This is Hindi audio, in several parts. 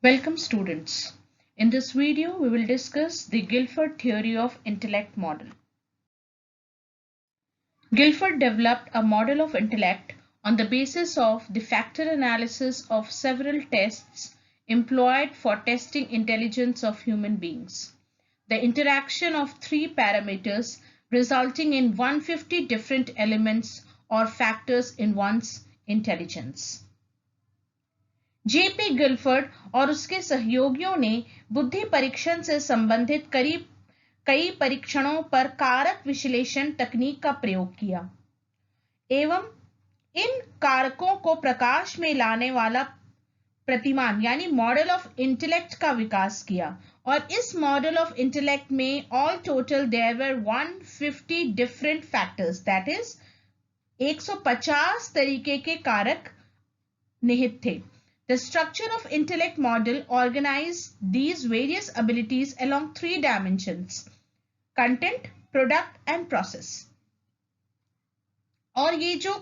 Welcome students. In this video, we will discuss the Guilford theory of intellect model. Guilford developed a model of intellect on the basis of the factor analysis of several tests employed for testing intelligence of human beings. The interaction of three parameters resulting in 150 different elements or factors in one's intelligence. JP Guilford और उसके सहयोगियों ने बुद्धि परीक्षण से संबंधित कई परीक्षणों पर कारक विश्लेषण तकनीक का प्रयोग किया एवं इन कारकों को प्रकाश में लाने वाला प्रतिमान यानी मॉडल ऑफ इंटेलेक्ट का विकास किया और इस मॉडल ऑफ इंटेलेक्ट में all total there were 150 different factors that is 150 तरीके के कारक निहित थे. The structure of intellect model organized these various abilities along three dimensions: content, product and process. और ये जो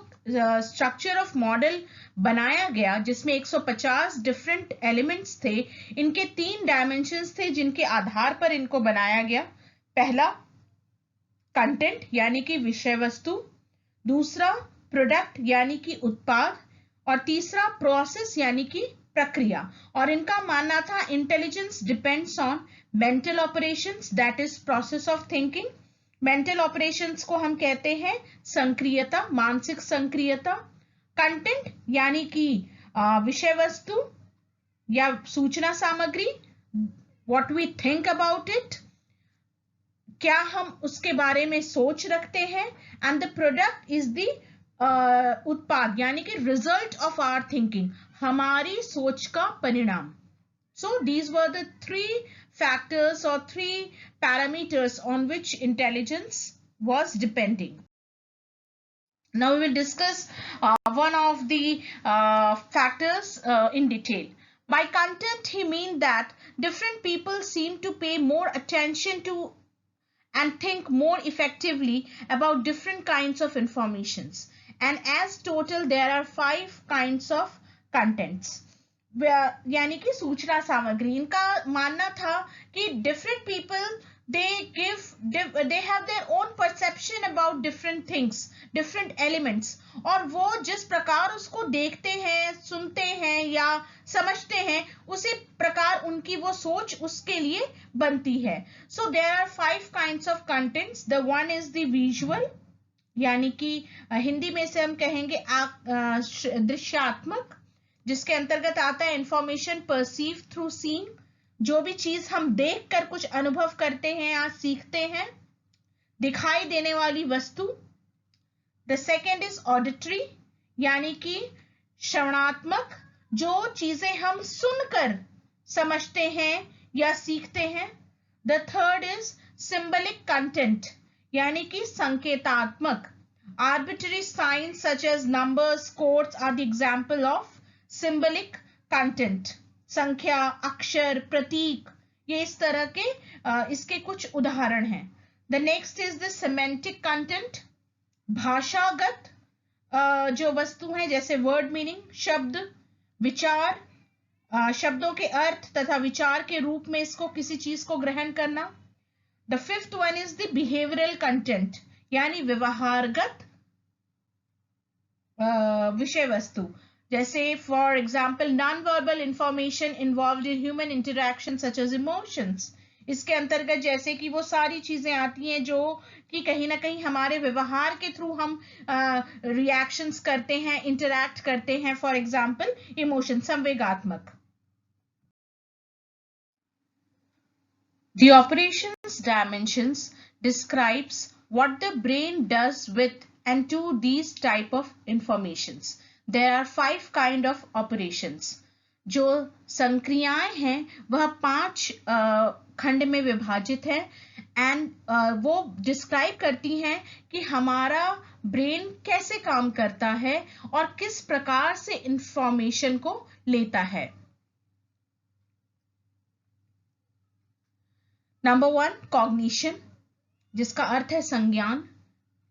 स्ट्रक्चर ऑफ मॉडल बनाया गया जिसमें 150 डिफरेंट एलिमेंट्स थे, इनके 3 डायमेंशंस थे जिनके आधार पर इनको बनाया गया. पहला कंटेंट यानी कि विषय वस्तु, दूसरा प्रोडक्ट यानी कि उत्पाद और तीसरा प्रोसेस यानी कि प्रक्रिया. और इनका मानना था intelligence depends on mental operations that is process of thinking. Mental operations को हम कहते हैं संक्रियता, मानसिक संक्रियता. कंटेंट यानी कि विषय वस्तु या सूचना सामग्री, what we think about it, क्या हम उसके बारे में सोच रखते हैं. And the product is the उत्पाद यानी कि रिजल्ट ऑफ आवर थिंकिंग, हमारी सोच का परिणाम. So these were the 3 factors or 3 parameters on which intelligence was depending. Now we will discuss one of the factors in detail. By content he means that different people seem to pay more attention to and think more effectively about different kinds of informations. And as total there are 5 kinds of contents. यानी कि सूचना सामग्री. इनका मानना था कि different people they have their own perception about different things, different elements, और वो जिस प्रकार उसको देखते हैं, सुनते हैं या समझते हैं, उसी प्रकार उनकी वो सोच उसके लिए बनती है. So there are 5 kinds of contents. The one is the visual यानी कि हिंदी में से हम कहेंगे दृश्यात्मक, जिसके अंतर्गत आता है इंफॉर्मेशन परसीव थ्रू सीइंग, जो भी चीज हम देखकर कुछ अनुभव करते हैं या सीखते हैं, दिखाई देने वाली वस्तु. द सेकेंड इज ऑडिटरी यानी कि श्रवणात्मक, जो चीजें हम सुनकर समझते हैं या सीखते हैं. The third is symbolic content यानी कि संकेतात्मक. Arbitrary signs such as numbers, codes are the example of symbolic content. संख्या, अक्षर, प्रतीक, ये इस तरह के इसके कुछ उदाहरण हैं. The next is the semantic content. भाषागत जो वस्तु हैं जैसे वर्ड मीनिंग, शब्द, विचार, शब्दों के अर्थ तथा विचार के रूप में इसको किसी चीज को ग्रहण करना. The fifth one is the behavioural content यानी व्यवहारगत विषय वस्तु, जैसे for example non verbal information involved in human interaction such as emotions. इसके अंतर्गत जैसे कि वो सारी चीजें आती हैं जो कि कहीं ना कहीं हमारे व्यवहार के थ्रू हम रिएक्शंस करते हैं, इंटरैक्ट करते हैं. फॉर एग्जाम्पल इमोशन, संवेगात्मक. The operations dimensions describes what the brain does with and to these type of informations. There are 5 kind of operations. जो संक्रियाएं हैं वह 5 खंड में विभाजित है एंड वो डिस्क्राइब करती हैं कि हमारा ब्रेन कैसे काम करता है और किस प्रकार से इंफॉर्मेशन को लेता है. नंबर 1 कॉग्निशन, जिसका अर्थ है संज्ञान.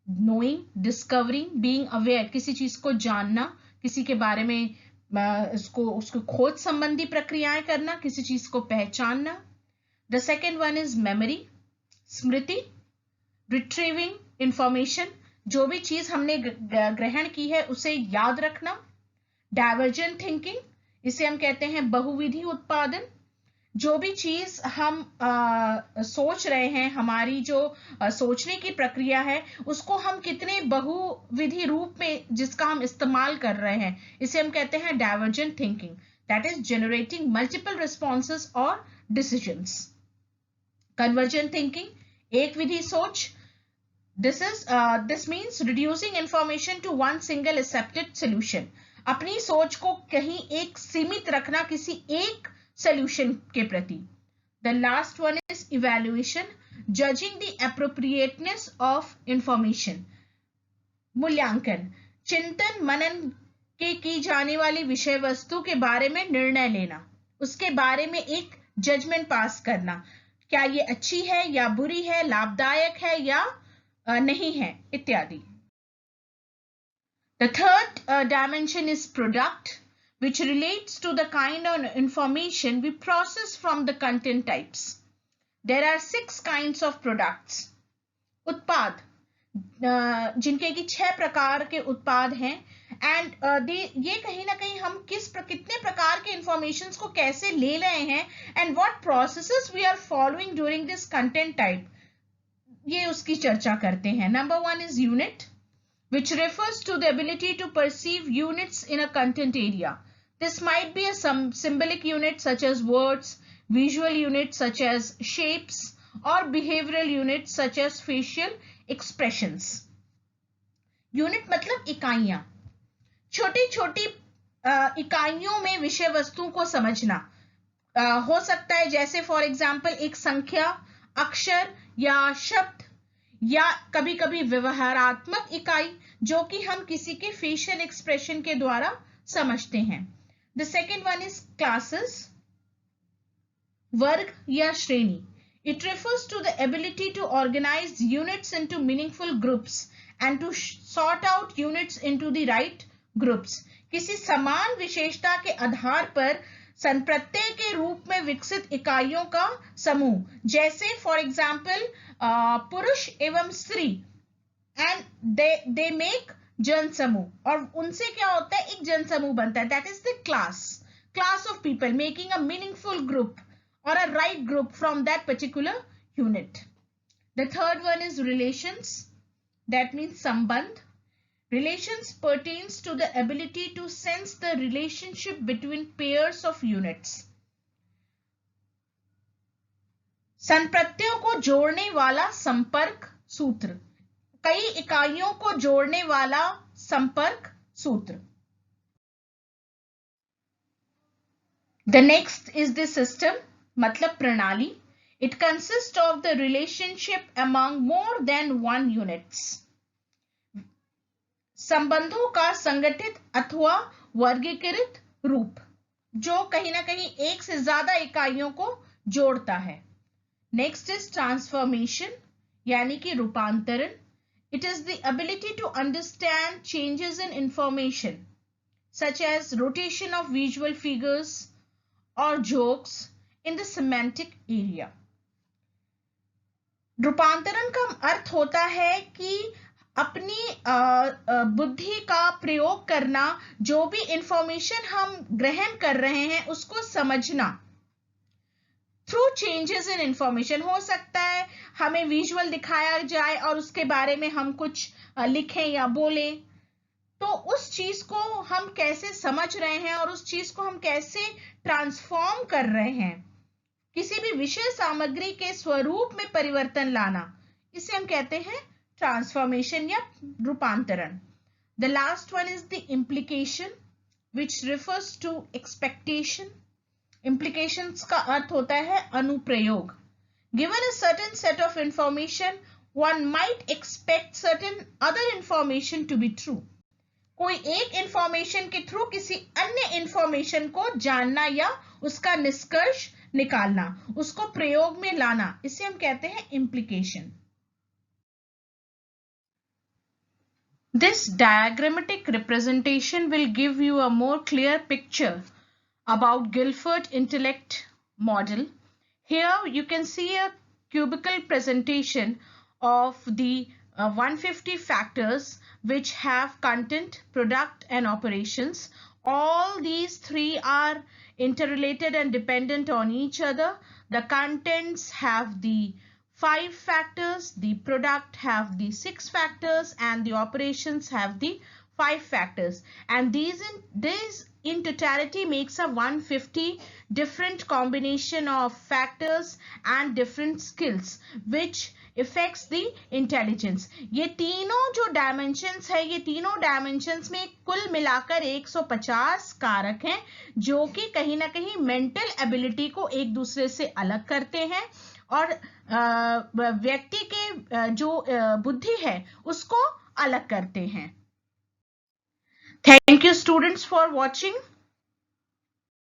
नोइंग, डिस्कवरिंग, बीइंग अवेयर, किसी चीज को जानना, किसी के बारे में उसको खोज संबंधी प्रक्रियाएं करना, किसी चीज को पहचानना। The second one is memory, Smriti, retrieving information, जो भी चीज हमने ग्रहण की है उसे याद रखना। डाइवर्जेंट थिंकिंग, इसे हम कहते हैं बहुविधि उत्पादन, जो भी चीज हम सोच रहे हैं, हमारी जो सोचने की प्रक्रिया है उसको हम कितने बहुविधि रूप में जिसका हम इस्तेमाल कर रहे हैं, इसे हम कहते हैं divergent thinking, that is generating multiple responses और डिसीजंस। कन्वर्जेंट थिंकिंग, एक विधि सोच, this means reducing information to one single accepted solution, अपनी सोच को कहीं एक सीमित रखना किसी एक सॉल्यूशन के प्रति। The last one is evaluation, judging the appropriateness of information, मूल्यांकन, चिंतन मनन के की जाने वाली विषय वस्तु के बारे में निर्णय लेना, उसके बारे में एक जजमेंट पास करना, क्या ये अच्छी है या बुरी है, लाभदायक है या नहीं है, इत्यादि। The third dimension is product, which relates to the kind of information we process from the content types. There are 6 kinds of products. उत्पाद, जिनके की 6 प्रकार के उत्पाद हैं, एंड ये कहीं ना कहीं हम कितने प्रकार के इंफॉर्मेशन को कैसे ले रहे हैं, and what processes we are following during this content type, ये उसकी चर्चा करते हैं। Number 1 is unit, which refers to the ability to perceive units in a content area. This might be a symbolic unit such as words, visual units such as shapes, or behavioral units such as facial expressions. Unit मतलब इकाइयां, छोटी छोटी इकाइयों में विषय वस्तुओं को समझना हो सकता है, जैसे फॉर एग्जाम्पल एक संख्या, अक्षर या शब्द, या कभी कभी व्यवहारात्मक इकाई जो कि हम किसी के फेशियल एक्सप्रेशन के द्वारा समझते हैं। The second one is classes, वर्ग या श्रेणी। It refers to the ability to organise units into meaningful groups and to sort out units into the right groups. किसी समान विशेषता के आधार पर संप्रत्यय के रूप में विकसित इकाइयों का समूह, जैसे फॉर एग्जाम्पल पुरुष एवं स्त्री, एंड दे मेक जन समूह, और उनसे क्या होता है, एक जन समूह बनता है, that is the class of people making a meaningful group और a right group from that particular unit. The third one is relations, that means संबंध। Relations pertains to the ability to sense the relationship between pairs of units. संप्रत्ययों को जोड़ने वाला संपर्क सूत्र, कई इकाइयों को जोड़ने वाला संपर्क सूत्र। The next is the system, मतलब प्रणाली। It consists of the relationship among more than one units. संबंधों का संगठित अथवा वर्गीकृत रूप, जो कहीं ना कहीं एक से ज्यादा इकाइयों को जोड़ता है। नेक्स्ट इज ट्रांसफॉर्मेशन, यानी कि रूपांतरण। It is the ability to understand changes in information such as rotation of visual figures और jokes in the semantic area. रूपांतरण का अर्थ होता है कि अपनी बुद्धि का प्रयोग करना, जो भी इंफॉर्मेशन हम ग्रहण कर रहे हैं उसको समझना थ्रू चेंजेस इन इंफॉर्मेशन। हो सकता है हमें विजुअल दिखाया जाए और उसके बारे में हम कुछ लिखें या बोलें, तो उस चीज को हम कैसे समझ रहे हैं और उस चीज को हम कैसे ट्रांसफॉर्म कर रहे हैं, किसी भी विषय सामग्री के स्वरूप में परिवर्तन लाना, इसे हम कहते हैं ट्रांसफॉर्मेशन या रूपांतरण। The last one is the implication, which refers to expectation. Implications का अर्थ होता है अनुप्रयोग। Given a certain set of information, one might expect certain other information to be true. कोई एक इंफॉर्मेशन के थ्रू किसी अन्य इंफॉर्मेशन को जानना या उसका निष्कर्ष निकालना, उसको प्रयोग में लाना, इसे हम कहते हैं implication. This diagrammatic representation will give you a more clear picture about Guilford intellect model. Here you can see a cubical presentation of the 150 factors which have content, product and operations. All these three are interrelated and dependent on each other. The contents have the 5 factors, the product have the 6 factors and the operations have the 5 factors, and these in totality makes a 150 different combination of factors and different skills which affects the intelligence. ये तीनों जो dimensions है, ये तीनों dimensions में कुल मिलाकर 150 कारक हैं जो कि कहीं ना कहीं mental ability को एक दूसरे से अलग करते हैं और व्यक्ति के जो बुद्धि है उसको अलग करते हैं. Thank you students for watching.